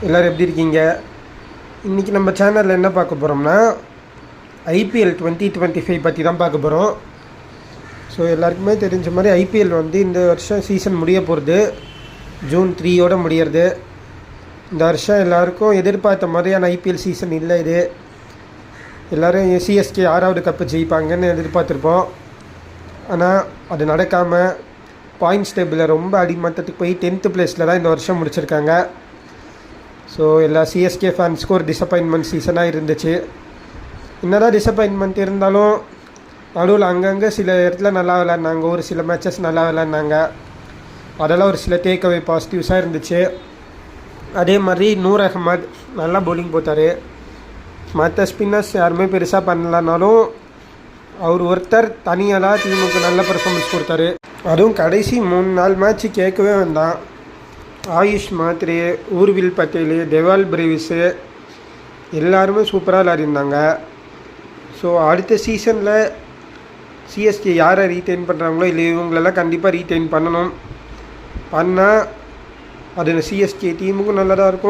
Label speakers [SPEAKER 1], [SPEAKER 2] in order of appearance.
[SPEAKER 1] எல்லோரும் எப்படி இருக்கீங்க? இன்றைக்கி நம்ம சேனலில் என்ன பார்க்க போகிறோம்னா ஐபிஎல் 2025 பற்றி தான் பார்க்க போகிறோம். ஸோ எல்லாருக்குமே தெரிஞ்ச மாதிரி ஐபிஎல் இந்த வருஷம் சீசன் முடிய போகிறது. ஜூன் 3யோடு முடியறது. இந்த வருஷம் எல்லாருக்கும் எதிர்பார்த்த மாதிரியான ஐபிஎல் சீசன் இல்லை. இது எல்லோரும் சிஎஸ்கே 6வது கப்பு ஜெயிப்பாங்கன்னு எதிர்பார்த்துருப்போம். ஆனால் அது நடக்காமல் பாயிண்ட்ஸ் டேபிளில் ரொம்ப அடிமட்டத்துக்கு போய் 10th பிளேஸில் தான் இந்த வருஷம் முடிச்சிருக்காங்க. ஸோ எல்லா சிஎஸ்கே ஃபேன்ஸ்க்கும் ஒரு டிசப்பாயின்மெண்ட் சீசனாக இருந்துச்சு. என்னதான் டிசப்பாயின்மெண்ட் இருந்தாலும் நடுவில் அங்கங்கே சில இடத்துல நல்லா விளையாடினாங்க, ஒரு சில மேட்சஸ் நல்லா விளையாடினாங்க. அதெல்லாம் ஒரு சில டேக்அவே பாசிட்டிவ்ஸாக இருந்துச்சு. அதே மாதிரி நூர் அகமது நல்லா பவுலிங் போட்டார். மற்ற ஸ்பின்னர்ஸ் யாருமே பெருசாக பண்ணலனாலும் அவர் ஒருத்தர் தனியாக டீமுக்கு நல்ல பர்ஃபார்மன்ஸ் கொடுத்தாரு. அதுவும் கடைசி 3-4 மேட்ச்சு கேட்கவே வேண்டாம். ஆயுஷ் மாத்ரே, ஊர்வில் பட்டேல், டெவால் பிரேவிஸு எல்லாருமே சூப்பராக விளையாடிருந்தாங்க. ஸோ அடுத்த சீசனில் சிஎஸ்கே யாரை ரீட்டைன் பண்ணுறாங்களோ இல்லை இவங்களெல்லாம் கண்டிப்பாக ரீட்டைன் பண்ணணும். பண்ணால் அது சிஎஸ்கே டீமுக்கும் நல்லதாக இருக்கும்.